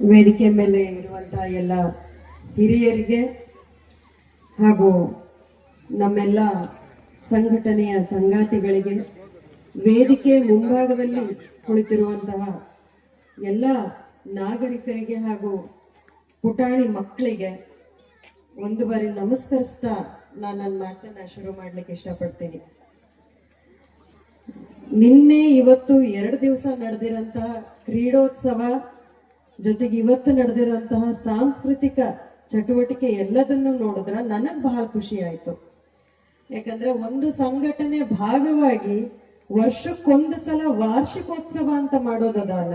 ವೇದಿಕೆ ಮೇಲೆ ಇರುವಂತಹ ಎಲ್ಲ ಹಿರಿಯರಿಗೆ ಹಾಗೂ ನಮ್ಮೆಲ್ಲ ಸಂಘಟನೆಯ ಸಂಗಾತಿಗಳಿಗೆ, ವೇದಿಕೆ ಮುಂಭಾಗದಲ್ಲಿ ಕುಳಿತಿರುವಂತಹ ಎಲ್ಲ ನಾಗರಿಕರಿಗೆ ಹಾಗೂ ಪುಟಾಣಿ ಮಕ್ಕಳಿಗೆ ಒಂದು ಬಾರಿ ನಮಸ್ಕರಿಸ್ತಾ ನಾನು ನನ್ನ ಮಾತನ್ನ ಶುರು ಮಾಡ್ಲಿಕ್ಕೆ ಇಷ್ಟಪಡ್ತೀನಿ. ನಿನ್ನೆ ಇವತ್ತು 2 ದಿವಸ ನಡೆದಿರಂತಹ ಕ್ರೀಡೋತ್ಸವ ಜೊತೆಗೆ ಇವತ್ತು ನಡೆದಿರುವಂತಹ ಸಾಂಸ್ಕೃತಿಕ ಚಟುವಟಿಕೆ ಎಲ್ಲದನ್ನು ನೋಡಿದ್ರೆ ನನಗೆ ಬಹಳ ಖುಷಿ ಆಯ್ತು. ಯಾಕಂದ್ರೆ ಒಂದು ಸಂಘಟನೆ ಭಾಗವಾಗಿ ವರ್ಷಕ್ಕೊಂದು ಸಲ ವಾರ್ಷಿಕೋತ್ಸವ ಅಂತ ಮಾಡೋದಲ್ಲ,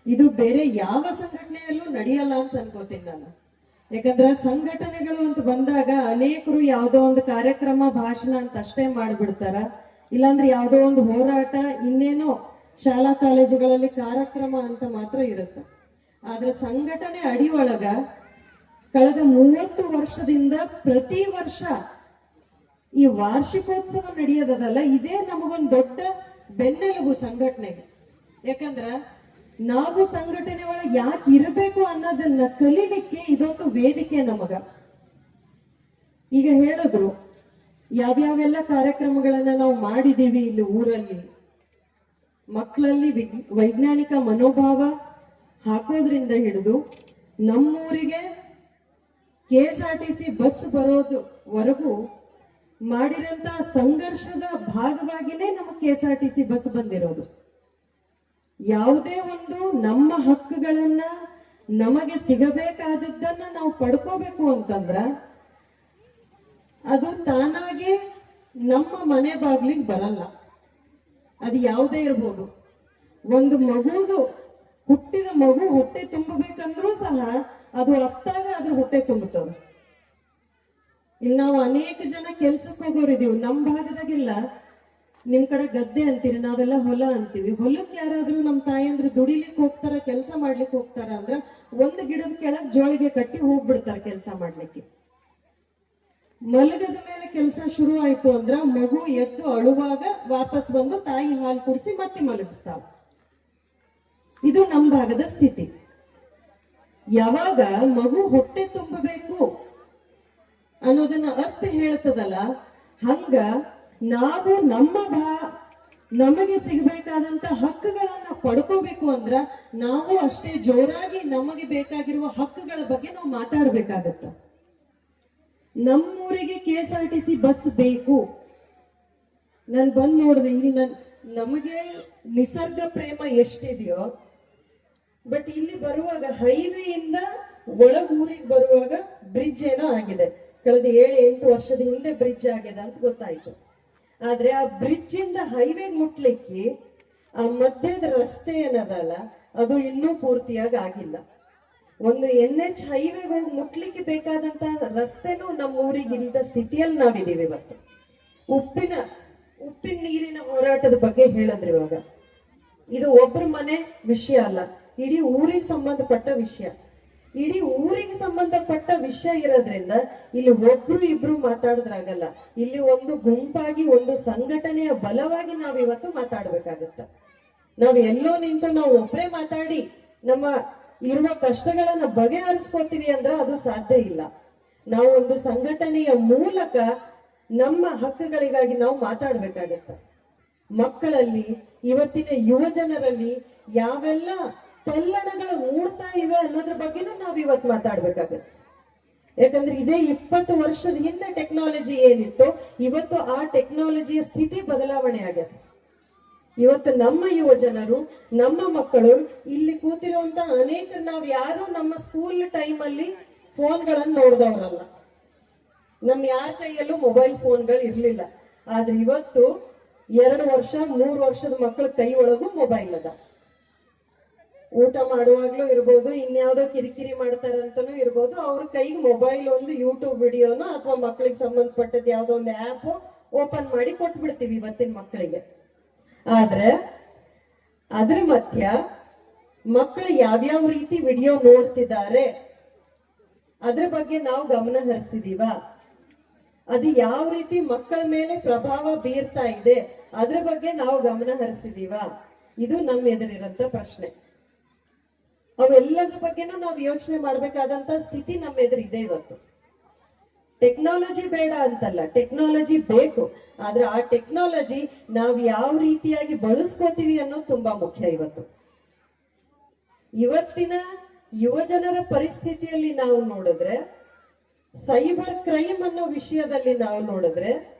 ಇದು ಬೇರೆ ಯಾವ ಸಂಘಟನೆಯಲ್ಲೂ ನಡೆಯಲ್ಲ ಅಂತ ಅನ್ಕೋತೀನಿ ನಾನು. ಯಾಕಂದ್ರೆ ಸಂಘಟನೆಗಳು ಅಂತ ಬಂದಾಗ ಅನೇಕರು ಯಾವುದೋ ಒಂದು ಕಾರ್ಯಕ್ರಮ ಭಾಷಣ ಅಂತ ಅಷ್ಟೇ ಮಾಡಿಬಿಡ್ತಾರ, ಇಲ್ಲಾಂದ್ರೆ ಯಾವುದೋ ಒಂದು ಹೋರಾಟ ಇನ್ನೇನೋ ಶಾಲಾ ಕಾಲೇಜುಗಳಲ್ಲಿ ಕಾರ್ಯಕ್ರಮ ಅಂತ ಮಾತ್ರ ಇರುತ್ತೆ. ಆದ್ರೆ ಸಂಘಟನೆ ಅಡಿಯೊಳಗ ಕಳೆದ 30 ವರ್ಷದಿಂದ ಪ್ರತಿ ವರ್ಷ ಈ ವಾರ್ಷಿಕೋತ್ಸವ ನಡೆಯೋದಲ್ಲ, ಇದೇ ನಮಗೊಂದು ದೊಡ್ಡ ಬೆನ್ನೆಲುಬು ಸಂಘಟನೆಗೆ. ಯಾಕಂದ್ರ ನಾವು ಸಂಘಟನೆ ಒಳಗೆ ಯಾಕೆ ಇರಬೇಕು ಅನ್ನೋದನ್ನ ಕಲೀಲಿಕ್ಕೆ ಇದೊಂದು ವೇದಿಕೆ ನಮಗ. ಈಗ ಹೇಳಿದ್ರು ಯಾವ್ಯಾವೆಲ್ಲ ಕಾರ್ಯಕ್ರಮಗಳನ್ನ ನಾವು ಮಾಡಿದೀವಿ ಇಲ್ಲಿ ಊರಲ್ಲಿ. ಮಕ್ಕಳಲ್ಲಿ ವೈಜ್ಞಾನಿಕ ಮನೋಭಾವ ಹಾಕೋದ್ರಿಂದ ಹಿಡಿದು ನಮ್ಮೂರಿಗೆ KSRTC ಬಸ್ ಬರೋದುವರೆಗೂ ಮಾಡಿರಂತ ಸಂಘರ್ಷದ ಭಾಗವಾಗಿನೇ ನಮಗೆ KSRTC ಬಸ್ ಬಂದಿರೋದು. ಯಾವುದೇ ಒಂದು ನಮ್ಮ ಹಕ್ಕುಗಳನ್ನ ನಮಗೆ ಸಿಗಬೇಕಾದದ್ದನ್ನ ನಾವು ಪಡ್ಕೋಬೇಕು ಅಂತಂದ್ರ ಅದು ತಾನಾಗೆ ನಮ್ಮ ಮನೆ ಬಾಗ್ಲಿಗೆ ಬರಲ್ಲ. ಅದು ಯಾವುದೇ ಇರ್ಬೋದು. ಒಂದು ಹುಟ್ಟಿದ ಮಗು ಹೊಟ್ಟೆ ತುಂಬಬೇಕಂದ್ರೂ ಸಹ ಅದು ಅತ್ತಾಗ ಅದ್ರ ಹೊಟ್ಟೆ ತುಂಬುತ್ತದ. ಇಲ್ಲಿ ನಾವು ಅನೇಕ ಜನ ಕೆಲ್ಸಕ್ಕೆ ಹೋಗೋರಿದೀವಿ. ನಮ್ಮ ಭಾಗದಾಗೆಲ್ಲ ನಿಮ್ ಕಡೆ ಗದ್ದೆ ಅಂತೀರಿ, ನಾವೆಲ್ಲ ಹೊಲ ಅಂತೀವಿ. ಹೊಲಕ್ಕೆ ಯಾರಾದ್ರೂ ನಮ್ಮ ತಾಯಂದ್ರು ದುಡಿಲಿಕ್ಕೆ ಹೋಗ್ತಾರ, ಕೆಲಸ ಮಾಡ್ಲಿಕ್ಕೆ ಹೋಗ್ತಾರ ಅಂದ್ರ ಒಂದು ಗಿಡದ ಕೆಳಗ್ ಜೋಳಿಗೆ ಕಟ್ಟಿ ಹೋಗ್ಬಿಡ್ತಾರ ಕೆಲಸ ಮಾಡ್ಲಿಕ್ಕೆ. ಮಲಗದ ಮೇಲೆ ಕೆಲಸ ಶುರು ಆಯ್ತು ಅಂದ್ರ ಮಗು ಎದ್ದು ಅಳುವಾಗ ವಾಪಸ್ ಬಂದು ತಾಯಿ ಹಾಲು ಕುಡಿಸಿ ಮತ್ತೆ ಮಲಗಿಸ್ತಾವ. ಇದು ನಮ್ಮ ಭಾಗದ ಸ್ಥಿತಿ. ಯಾವಾಗ ಮಗು ಹೊಟ್ಟೆ ತುಂಬಬೇಕು ಅನ್ನೋದನ್ನ ಅರ್ಥ ಹೇಳ್ತದಲ್ಲ, ಹಂಗ ನಾವು ನಮಗೆ ಸಿಗಬೇಕಾದಂತ ಹಕ್ಕುಗಳನ್ನ ಪಡ್ಕೋಬೇಕು ಅಂದ್ರ ನಾವು ಅಷ್ಟೇ ಜೋರಾಗಿ ನಮಗೆ ಬೇಕಾಗಿರುವ ಹಕ್ಕುಗಳ ಬಗ್ಗೆ ನಾವು ಮಾತಾಡ್ಬೇಕಾಗತ್ತ. ನಮ್ಮೂರಿಗೆ KSRTC ಬಸ್ ಬೇಕು. ನಾನು ಬಂದ್ ನೋಡಿದೆ, ಇಲ್ಲಿ ನಮಗೆ ನಿಸರ್ಗ ಪ್ರೇಮ ಎಷ್ಟಿದೆಯೋ, ಬಟ್ ಇಲ್ಲಿ ಬರುವಾಗ ಹೈವೇಯಿಂದ ಒಳಗೂರಿಗೆ ಬರುವಾಗ ಬ್ರಿಡ್ಜ್ ಏನೋ ಆಗಿದೆ. ಕಳೆದ 7-8 ವರ್ಷದ ಹಿಂದೆ ಬ್ರಿಡ್ಜ್ ಆಗಿದೆ ಅಂತ ಗೊತ್ತಾಯ್ತು. ಆದ್ರೆ ಆ ಬ್ರಿಡ್ಜ್ ಇಂದ ಹೈವೇ ಮುಟ್ಲಿಕ್ಕೆ ಆ ಮಧ್ಯದ ರಸ್ತೆ ಏನದಲ್ಲ ಅದು ಇನ್ನೂ ಪೂರ್ತಿಯಾಗಿ ಆಗಿಲ್ಲ. ಒಂದು NH ಹೈವೇ ಮುಟ್ಲಿಕ್ಕೆ ಬೇಕಾದಂತ ರಸ್ತೆನೂ ನಮ್ಮ ಊರಿಗೆ ಇಲ್ಲದ ಸ್ಥಿತಿಯಲ್ಲಿ ನಾವಿದೀವಿ ಇವತ್ತು. ಉಪ್ಪಿನ ನೀರಿನ ಹೋರಾಟದ ಬಗ್ಗೆ ಹೇಳಿದ್ರಿ ಇವಾಗ. ಇದು ಒಬ್ಬರ ಮನೆ ವಿಷಯ ಅಲ್ಲ, ಇಡೀ ಊರಿಗೆ ಸಂಬಂಧಪಟ್ಟ ವಿಷಯ. ಇಡೀ ಊರಿಗೆ ಸಂಬಂಧಪಟ್ಟ ವಿಷಯ ಇರೋದ್ರಿಂದ ಇಲ್ಲಿ ಒಬ್ರು ಇಬ್ರು ಮಾತಾಡಿದ್ರಾಗಲ್ಲ. ಇಲ್ಲಿ ಒಂದು ಗುಂಪಾಗಿ ಒಂದು ಸಂಘಟನೆಯ ಬಲವಾಗಿ ನಾವು ಇವತ್ತು ಮಾತಾಡ್ಬೇಕಾಗತ್ತ. ನಾವು ಎಲ್ಲೋ ನಿಂತು ನಾವು ಒಬ್ಬರೇ ಮಾತಾಡಿ ನಮ್ಮ ಇರುವ ಕಷ್ಟಗಳನ್ನ ಬಗೆಹರಿಸ್ಕೊತೀವಿ ಅಂದ್ರೆ ಅದು ಸಾಧ್ಯ ಇಲ್ಲ. ನಾವು ಒಂದು ಸಂಘಟನೆಯ ಮೂಲಕ ನಮ್ಮ ಹಕ್ಕುಗಳಿಗಾಗಿ ನಾವು ಮಾತಾಡ್ಬೇಕಾಗತ್ತ. ಮಕ್ಕಳಲ್ಲಿ, ಇವತ್ತಿನ ಯುವ ಜನರಲ್ಲಿ ಯಾವೆಲ್ಲ ತಲ್ಲಣಗಳು ಮೂಡ್ತಾ ಇವೆ ಅನ್ನೋದ್ರ ಬಗ್ಗೆನೂ ನಾವು ಇವತ್ತು ಮಾತಾಡ್ಬೇಕಾಗತ್ತೆ. ಯಾಕಂದ್ರೆ ಇದೇ 20 ವರ್ಷದ ಹಿಂದೆ ಟೆಕ್ನಾಲಜಿ ಏನಿತ್ತು, ಇವತ್ತು ಆ ಟೆಕ್ನಾಲಜಿಯ ಸ್ಥಿತಿ ಬದಲಾವಣೆ ಆಗತ್ತೆ. ಇವತ್ತು ನಮ್ಮ ಯುವ ಜನರು, ನಮ್ಮ ಮಕ್ಕಳು, ಇಲ್ಲಿ ಕೂತಿರುವಂತ ಅನೇಕ ನಾವು ಯಾರು ನಮ್ಮ ಸ್ಕೂಲ್ ಟೈಮಲ್ಲಿ ಫೋನ್ಗಳನ್ನು ನೋಡಿದವರಲ್ಲ. ನಮ್ಮ ಯಾರ ಕೈಯಲ್ಲೂ ಮೊಬೈಲ್ ಫೋನ್ಗಳು ಇರ್ಲಿಲ್ಲ. ಆದ್ರೆ ಇವತ್ತು 2 ವರ್ಷ 3 ವರ್ಷದ ಮಕ್ಕಳ ಕೈ ಒಳಗೂ ಮೊಬೈಲ್ ಅದ. ಊಟ ಮಾಡುವಾಗ್ಲೂ ಇರ್ಬೋದು, ಇನ್ಯಾವುದೋ ಕಿರಿಕಿರಿ ಮಾಡ್ತಾರಂತನೂ ಇರ್ಬೋದು, ಅವ್ರ ಕೈಗೆ ಮೊಬೈಲ್ ಒಂದು ಯೂಟ್ಯೂಬ್ ವಿಡಿಯೋನೋ ಅಥವಾ ಮಕ್ಕಳಿಗೆ ಸಂಬಂಧಪಟ್ಟದ ಯಾವ್ದೋ ಒಂದು ಆ್ಯಪ್ ಓಪನ್ ಮಾಡಿ ಕೊಟ್ಬಿಡ್ತೀವಿ ಇವತ್ತಿನ ಮಕ್ಕಳಿಗೆ. ಆದ್ರೆ ಅದ್ರ ಮಧ್ಯ ಮಕ್ಕಳು ಯಾವ್ಯಾವ ರೀತಿ ವಿಡಿಯೋ ನೋಡ್ತಿದ್ದಾರೆ ಅದ್ರ ಬಗ್ಗೆ ನಾವು ಗಮನ ಹರಿಸಿದೀವ? ಅದು ಯಾವ ರೀತಿ ಮಕ್ಕಳ ಮೇಲೆ ಪ್ರಭಾವ ಬೀರ್ತಾ ಇದೆ ಅದ್ರ ಬಗ್ಗೆ ನಾವು ಗಮನ ಹರಿಸಿದೀವ? ಇದು ನಮ್ಮ ಎದುರಿರಂತ ಪ್ರಶ್ನೆ. ಅವೆಲ್ಲದ್ರ ಬಗ್ಗೆನೂ ನಾವು ಯೋಚನೆ ಮಾಡ್ಬೇಕಾದಂತ ಸ್ಥಿತಿ ನಮ್ಮ ಎದುರಿದೆ ಇವತ್ತು. ಟೆಕ್ನಾಲಜಿ ಬೇಡ ಅಂತಲ್ಲ, ಟೆಕ್ನಾಲಜಿ ಬೇಕು, ಆದ್ರೆ ಆ ಟೆಕ್ನಾಲಜಿ ನಾವು ಯಾವ ರೀತಿಯಾಗಿ ಬಳಸ್ಕೋತೀವಿ ಅನ್ನೋದು ತುಂಬಾ ಮುಖ್ಯ ಇವತ್ತು. ಇವತ್ತಿನ ಯುವ ಜನರ ಪರಿಸ್ಥಿತಿಯಲ್ಲಿ ನಾವು ನೋಡಿದ್ರೆ, ಸೈಬರ್ ಕ್ರೈಮ್ ಅನ್ನೋ ವಿಷಯದಲ್ಲಿ ನಾವು ನೋಡಿದ್ರೆ,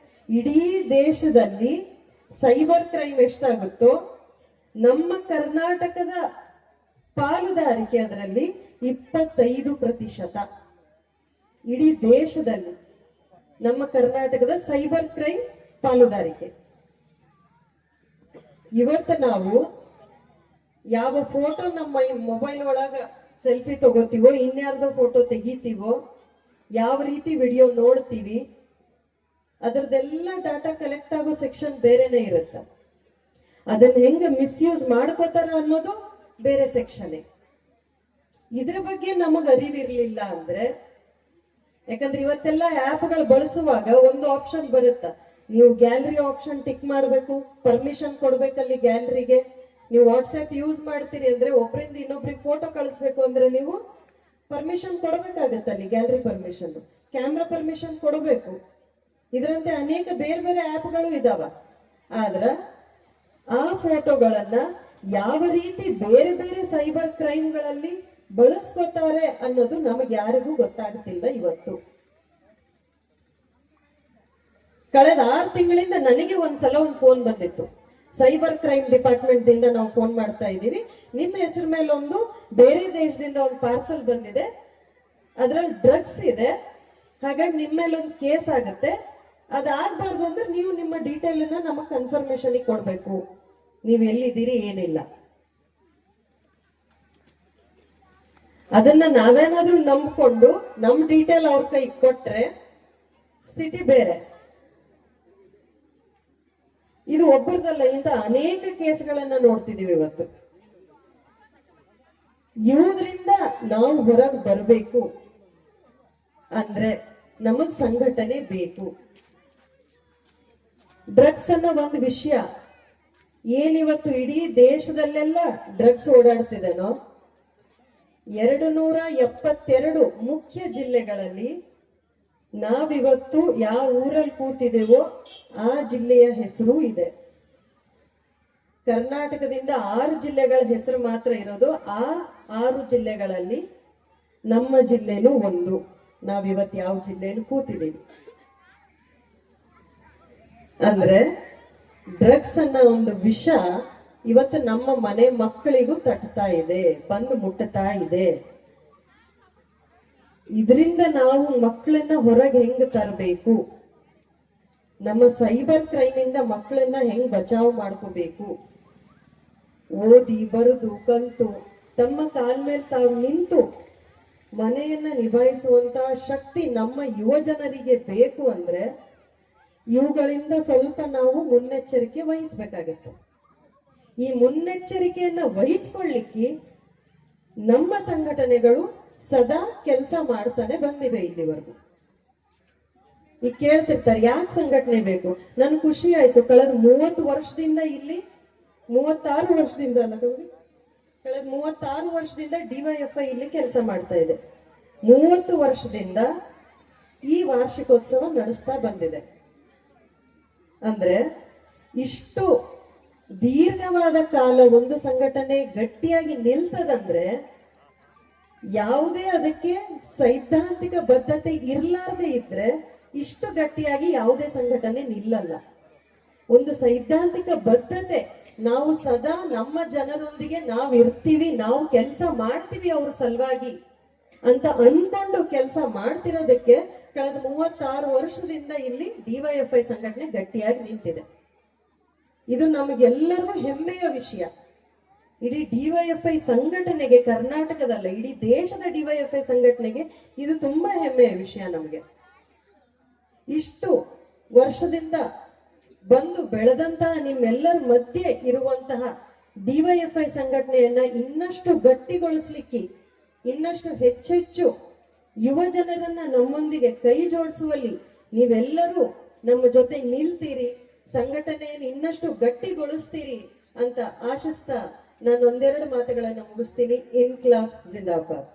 ಇಡೀ ದೇಶದಲ್ಲಿ ಸೈಬರ್ ಕ್ರೈಮ್ ಎಷ್ಟಾಗುತ್ತೋ ನಮ್ಮ ಕರ್ನಾಟಕದ ಪಾಲುದಾರಿಕೆ ಅದರಲ್ಲಿ 25%. ಇಡೀ ದೇಶದಲ್ಲಿ ನಮ್ಮ ಕರ್ನಾಟಕದ ಸೈಬರ್ ಕ್ರೈಮ್ ಪಾಲುದಾರಿಕೆ. ಇವತ್ತು ನಾವು ಯಾವ ಫೋಟೋ ನಮ್ಮ ಮೊಬೈಲ್ ಒಳಗ ಸೆಲ್ಫಿ ತಗೋತೀವೋ, ಇನ್ಯಾರ್ದೋ ಫೋಟೋ ತೆಗಿತೀವೋ, ಯಾವ ರೀತಿ ವಿಡಿಯೋ ನೋಡ್ತೀವಿ, ಅದರದೆಲ್ಲ ಡಾಟಾ ಕಲೆಕ್ಟ್ ಆಗೋ ಸೆಕ್ಷನ್ ಬೇರೆನೆ ಇರುತ್ತೆ. ಅದನ್ನ ಹೆಂಗ ಮಿಸ್ಯೂಸ್ ಮಾಡ್ಕೋತಾರ ಅನ್ನೋದು ಬೇರೆ ಸೆಕ್ಷನ್. ಇದ್ರ ಬಗ್ಗೆ ನಮಗ್ ಅರಿವಿರ್ಲಿಲ್ಲ ಅಂದ್ರೆ, ಯಾಕಂದ್ರೆ ಇವತ್ತೆಲ್ಲ ಆ್ಯಪ್ಗಳು ಬಳಸುವಾಗ ಒಂದು ಆಪ್ಷನ್ ಬರುತ್ತ, ನೀವು ಗ್ಯಾಲರಿ ಆಪ್ಷನ್ ಟಿಕ್ ಮಾಡಬೇಕು, ಪರ್ಮಿಷನ್ ಕೊಡ್ಬೇಕಲ್ಲಿ ಗ್ಯಾಲರಿಗೆ. ನೀವು ವಾಟ್ಸ್ಆಪ್ ಯೂಸ್ ಮಾಡ್ತೀರಿ ಅಂದ್ರೆ ಒಬ್ಬರಿಂದ ಇನ್ನೊಬ್ರಿಗೆ ಫೋಟೋ ಕಳಿಸ್ಬೇಕು ಅಂದ್ರೆ ನೀವು ಪರ್ಮಿಷನ್ ಕೊಡಬೇಕಾಗತ್ತೆ, ಅಲ್ಲಿ ಗ್ಯಾಲರಿ ಪರ್ಮಿಷನ್, ಕ್ಯಾಮ್ರಾ ಪರ್ಮಿಷನ್ ಕೊಡಬೇಕು. ಇದರಂತೆ ಅನೇಕ ಬೇರೆ ಬೇರೆ ಆ್ಯಪ್ಗಳು ಇದಾವ. ಆದ್ರ ಆ ಫೋಟೋಗಳನ್ನ ಯಾವ ರೀತಿ ಬೇರೆ ಬೇರೆ ಸೈಬರ್ ಕ್ರೈಮ್ಗಳಲ್ಲಿ ಬಳಸ್ಕೋತಾರೆ ಅನ್ನೋದು ನಮಗೆ ಯಾರಿಗೂ ಗೊತ್ತಾಗ್ತಿಲ್ಲ ಇವತ್ತು. ಕಳೆದ 6 ತಿಂಗಳಿಂದ ನನಗೆ ಒಂದ್ಸಲ ಒಂದು ಫೋನ್ ಬಂದಿತ್ತು, ಸೈಬರ್ ಕ್ರೈಮ್ ಡಿಪಾರ್ಟ್ಮೆಂಟ್ ದಿಂದ ನಾವು ಫೋನ್ ಮಾಡ್ತಾ ಇದ್ದೀವಿ, ನಿಮ್ಮ ಹೆಸರ ಮೇಲೆ ಒಂದು ಬೇರೆ ದೇಶದಿಂದ ಒಂದು ಪಾರ್ಸಲ್ ಬಂದಿದೆ, ಅದ್ರಲ್ಲಿ ಡ್ರಗ್ಸ್ ಇದೆ, ಹಾಗಾಗಿ ನಿಮ್ಮ ಮೇಲೆ ಒಂದು ಕೇಸ್ ಆಗುತ್ತೆ, ಅದಾಗಬಾರ್ದು ಅಂದ್ರೆ ನೀವು ನಿಮ್ಮ ಡೀಟೇಲ್ ಅನ್ನ ನಮಗೆ ಕನ್ಫರ್ಮೇಶನ್ ಕೊಡ್ಬೇಕು, ನೀವು ಎಲ್ಲಿದ್ದೀರಿ ಏನಿಲ್ಲ. ಅದನ್ನ ನಾವೇನಾದ್ರೂ ನಂಬ್ಕೊಂಡು ನಮ್ ಡೀಟೇಲ್ ಅವ್ರ ಕೈ ಕೊಟ್ರೆ ಸ್ಥಿತಿ ಬೇರೆ. ಇದು ಒಬ್ಬರದಲ್ಲ, ಇಂತ ಅನೇಕ ಕೇಸ್ಗಳನ್ನ ನೋಡ್ತಿದೀವಿ ಇವತ್ತು. ಇವುದ್ರಿಂದ ನಾವು ಹೊರಗೆ ಬರಬೇಕು ಅಂದ್ರೆ ನಮಗ್ ಸಂಘಟನೆ ಬೇಕು. ಡ್ರಗ್ಸ್ ಅನ್ನೋ ಒಂದು ವಿಷಯ ಏನಿವತ್ತು ಇಡೀ ದೇಶದಲ್ಲೆಲ್ಲ ಡ್ರಗ್ಸ್ ಓಡಾಡ್ತಿದೆನೋ, 272 ಮುಖ್ಯ ಜಿಲ್ಲೆಗಳಲ್ಲಿ ನಾವಿವತ್ತು ಯಾವ ಊರಲ್ಲಿ ಕೂತಿದ್ದೇವೋ ಆ ಜಿಲ್ಲೆಯ ಹೆಸರು ಇದೆ. ಕರ್ನಾಟಕದಿಂದ 6 ಜಿಲ್ಲೆಗಳ ಹೆಸರು ಮಾತ್ರ ಇರೋದು. ಆ 6 ಜಿಲ್ಲೆಗಳಲ್ಲಿ ನಮ್ಮ ಜಿಲ್ಲೆನೂ ಒಂದು. ನಾವಿವತ್ತು ಯಾವ ಜಿಲ್ಲೆಯಲ್ಲಿ ಕೂತಿದ್ದೀವಿ ಅಂದ್ರೆ ಡ್ರಗ್ಸ್ ಅನ್ನೋ ಒಂದು ವಿಷ ಇವತ್ತು ನಮ್ಮ ಮನೆ ಮಕ್ಕಳಿಗೂ ತಟ್ತಾ ಇದೆ, ಬಂದು ಮುಟ್ಟತಾ ಇದೆ. ಇದರಿಂದ ನಾವು ಮಕ್ಕಳನ್ನ ಹೊರಗೆ ಹೆಂಗ್ ತರಬೇಕು, ನಮ್ಮ ಸೈಬರ್ ಕ್ರೈಮ್ ಇಂದ ಮಕ್ಕಳನ್ನ ಹೆಂಗ್ ಬಚಾವ್ ಮಾಡ್ಕೋಬೇಕು, ಓದಿ ಬರುದು ಕಲ್ತು ತಮ್ಮ ಕಾಲ ಮೇಲೆ ತಾವು ನಿಂತು ಮನೆಯನ್ನ ನಿಭಾಯಿಸುವಂತ ಶಕ್ತಿ ನಮ್ಮ ಯುವ ಜನರಿಗೆ ಬೇಕು ಅಂದ್ರೆ ಇವುಗಳಿಂದ ಸ್ವಲ್ಪ ನಾವು ಮುನ್ನೆಚ್ಚರಿಕೆ ವಹಿಸ್ಬೇಕಾಗತ್ತೆ. ಈ ಮುನ್ನೆಚ್ಚರಿಕೆಯನ್ನ ವಹಿಸ್ಕೊಳ್ಳಿಕ್ಕೆ ನಮ್ಮ ಸಂಘಟನೆಗಳು ಸದಾ ಕೆಲಸ ಮಾಡ್ತಾನೆ ಬಂದಿವೆ ಇಲ್ಲಿವರೆಗೂ. ಈಗ ಕೇಳ್ತಿರ್ತಾರೆ ಯಾಕೆ ಸಂಘಟನೆ ಬೇಕು. ನನ್ ಖುಷಿ ಆಯ್ತು, ಕಳೆದ 30 ವರ್ಷದಿಂದ ಇಲ್ಲಿ 36 ವರ್ಷದಿಂದ ಅಲ್ಲ ಗೌರಿ, ಕಳೆದ 36 ವರ್ಷದಿಂದ ಡಿವೈಎಫ್ಐ ಇಲ್ಲಿ ಕೆಲಸ ಮಾಡ್ತಾ ಇದೆ. 30 ವರ್ಷದಿಂದ ಈ ವಾರ್ಷಿಕೋತ್ಸವ ನಡೆಸ್ತಾ ಬಂದಿದೆ. ಅಂದ್ರೆ ಇಷ್ಟು ದೀರ್ಘವಾದ ಕಾಲ ಒಂದು ಸಂಘಟನೆ ಗಟ್ಟಿಯಾಗಿ ನಿಲ್ತದಂದ್ರೆ ಯಾವುದೇ ಅದಕ್ಕೆ ಸೈದ್ಧಾಂತಿಕ ಬದ್ಧತೆ ಇರ್ಲಾರ್ದೆ ಇದ್ರೆ ಇಷ್ಟು ಗಟ್ಟಿಯಾಗಿ ಯಾವುದೇ ಸಂಘಟನೆ ನಿಲ್ಲಲ್ಲ. ಒಂದು ಸೈದ್ಧಾಂತಿಕ ಬದ್ಧತೆ, ನಾವು ಸದಾ ನಮ್ಮ ಜನರೊಂದಿಗೆ ನಾವು ಇರ್ತೀವಿ, ನಾವು ಕೆಲಸ ಮಾಡ್ತೀವಿ ಅವ್ರ ಸಲುವಾಗಿ ಅಂತ ಅನ್ಕೊಂಡು ಕೆಲಸ ಮಾಡ್ತಿರೋದಕ್ಕೆ ಕಳೆದ 36 ವರ್ಷದಿಂದ ಇಲ್ಲಿ ಡಿವೈಎಫ್ಐ ಸಂಘಟನೆ ಗಟ್ಟಿಯಾಗಿ ನಿಂತಿದೆ. ಇದು ನಮಗೆಲ್ಲರಿಗೂ ಹೆಮ್ಮೆಯ ವಿಷಯ. ಇಡೀ ಡಿವೈಎಫ್ಐ ಸಂಘಟನೆಗೆ, ಕರ್ನಾಟಕದಲ್ಲ ಇಡೀ ದೇಶದ ಡಿವೈಎಫ್ಐ ಸಂಘಟನೆಗೆ ಇದು ತುಂಬಾ ಹೆಮ್ಮೆಯ ವಿಷಯ. ನಮಗೆ ಇಷ್ಟು ವರ್ಷದಿಂದ ಬಂದು ಬೆಳೆದಂತಹ ನಿಮ್ಮೆಲ್ಲರ ಮಧ್ಯೆ ಇರುವಂತಹ ಡಿವೈಎಫ್ಐ ಸಂಘಟನೆಯನ್ನ ಇನ್ನಷ್ಟು ಗಟ್ಟಿಗೊಳಿಸ್ಲಿಕ್ಕೆ, ಇನ್ನಷ್ಟು ಹೆಚ್ಚೆಚ್ಚು ಯುವ ಜನರನ್ನ ನಮ್ಮೊಂದಿಗೆ ಕೈ ಜೋಡಿಸುವಲ್ಲಿ ನೀವೆಲ್ಲರೂ ನಮ್ಮ ಜೊತೆ ನಿಲ್ತೀರಿ, ಸಂಘಟನೆಯನ್ನು ಇನ್ನಷ್ಟು ಗಟ್ಟಿಗೊಳಿಸ್ತೀರಿ ಅಂತ ಆಶಿಸ್ತಾ ನಾನು ಒಂದೆರಡು ಮಾತುಗಳನ್ನ ಮುಗಿಸ್ತೀನಿ. ಇನ್ಕ್ಲಾಬ್ ಜಿಂದಾಬಾದ್.